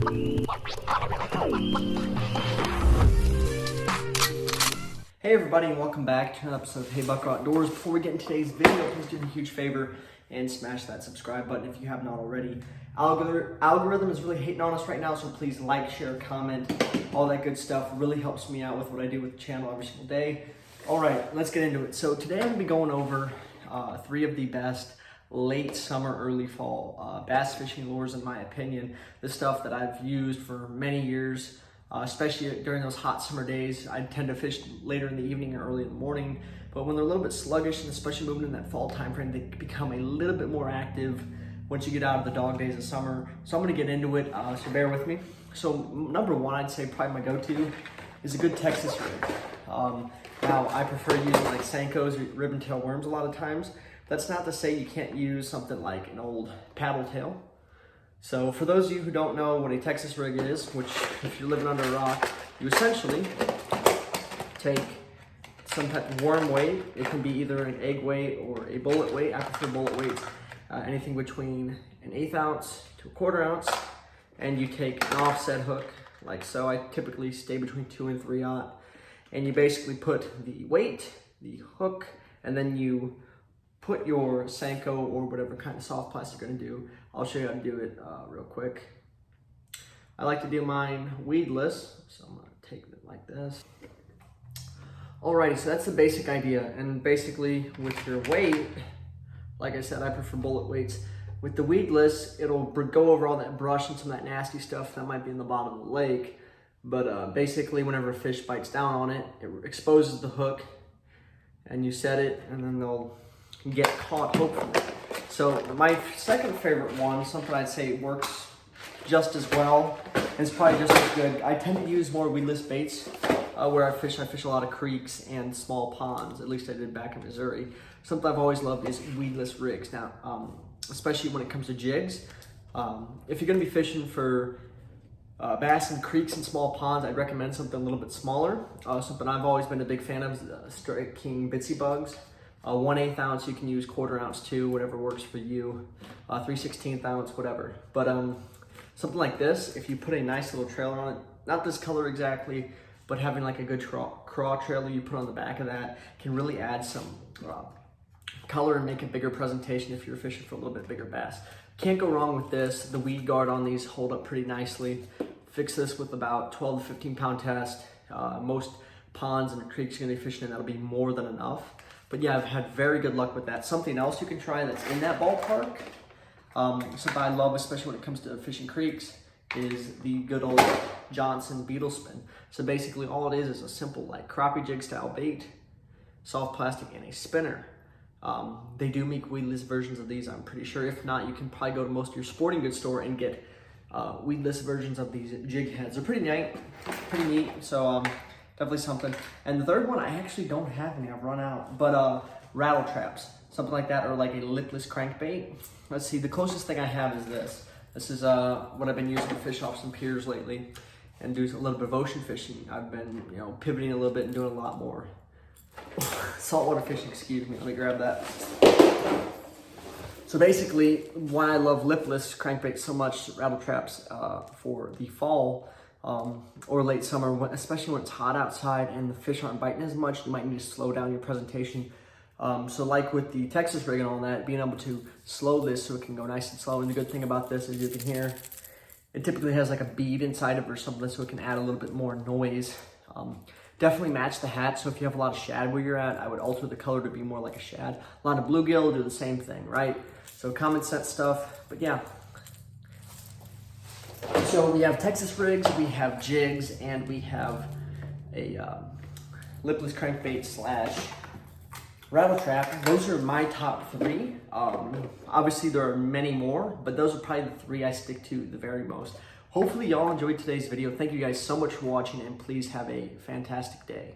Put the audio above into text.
Hey everybody, and welcome back to another episode of Hey Bucko Outdoors. Before we get into today's video, please do me a huge favor and smash that subscribe button if you have not already. Algorithm is really hating on us right now, so please like, share, comment, all that good stuff. Really helps me out with what I do with the channel every single day. All right, let's get into it. So today I'm gonna be going over 3 of the best late summer, early fall bass fishing lures, in my opinion. The stuff that I've used for many years. Especially during those hot summer days. I tend to fish later in the evening or early in the morning, but when they're a little bit sluggish, and especially moving in that fall time frame, they become a little bit more active once you get out of the dog days of summer. So I'm gonna get into it, so bear with me. So number 1, I'd say probably my go-to is a good Texas rig. Now I prefer using like Senko's ribbon tail worms a lot of times. That's not to say you can't use something like an old paddle tail. So for those of you who don't know what a Texas rig is, which if you're living under a rock, you essentially take some type of worm weight. It can be either an egg weight or a bullet weight. I prefer bullet weights. Anything between an 1/8 ounce to a 1/4 ounce. And you take an offset hook, like so. I typically stay between 2 and 3/0. And you basically put the weight, the hook, and then you put your Senko or whatever kind of soft plastic you're gonna do. I'll show you how to do it real quick. I like to do mine weedless, so I'm gonna take it like this. Alrighty, so that's the basic idea. And basically with your weight, like I said, I prefer bullet weights. With the weedless, it'll go over all that brush and some of that nasty stuff that might be in the bottom of the lake. But basically whenever a fish bites down on it, it exposes the hook and you set it, and then they'll get caught, hopefully. So my second favorite one, something I'd say works just as well, and it's probably just as good. I tend to use more weedless baits where I fish a lot of creeks and small ponds. At least I did back in Missouri. Something I've always loved is weedless rigs. Now, especially when it comes to jigs. If you're gonna be fishing for bass in creeks and small ponds, I'd recommend something a little bit smaller. Something I've always been a big fan of is the Strike King Bitsy Bugs. 1/8 ounce, you can use 1/4 ounce too, whatever works for you. 3/16 ounce, whatever. But something like this, if you put a nice little trailer on it, not this color exactly, but having like a good craw trailer you put on the back of that can really add some color and make a bigger presentation if you're fishing for a little bit bigger bass. Can't go wrong with this. The weed guard on these hold up pretty nicely. Fix this with about 12 to 15 pound test. Most ponds and creeks you're gonna be fishing in, that'll be more than enough. But yeah, I've had very good luck with that. Something else you can try that's in that ballpark, something I love, especially when it comes to fishing creeks, is the good old Johnson Beetle Spin. So basically all it is a simple like crappie jig style bait, soft plastic, and a spinner. They do make weedless versions of these, I'm pretty sure. If not, you can probably go to most of your sporting goods store and get weedless versions of these jig heads. They're pretty neat. So definitely something. And the third one, I actually don't have any, I've run out, but rattle traps, something like that, or like a lipless crankbait. Let's see, the closest thing I have is this. This is what I've been using to fish off some piers lately and do a little bit of ocean fishing. I've been, pivoting a little bit and doing a lot more saltwater fishing, excuse me, let me grab that. So basically, why I love lipless crankbaits so much, rattle traps for the fall, or late summer, especially when it's hot outside and the fish aren't biting as much, you might need to slow down your presentation. So like with the Texas rig and all that, being able to slow this so it can go nice and slow. And the good thing about this is you can hear, it typically has like a bead inside of it or something, so it can add a little bit more noise. Definitely match the hat, so if you have a lot of shad where you're at, I would alter the color to be more like a shad. A lot of bluegill do the same thing, right? So common sense stuff, but yeah. So we have Texas rigs, we have jigs, and we have a lipless crankbait / rattle trap. Those are my top 3. Obviously there are many more, but those are probably the 3 I stick to the very most. Hopefully y'all enjoyed today's video. Thank you guys so much for watching, and please have a fantastic day.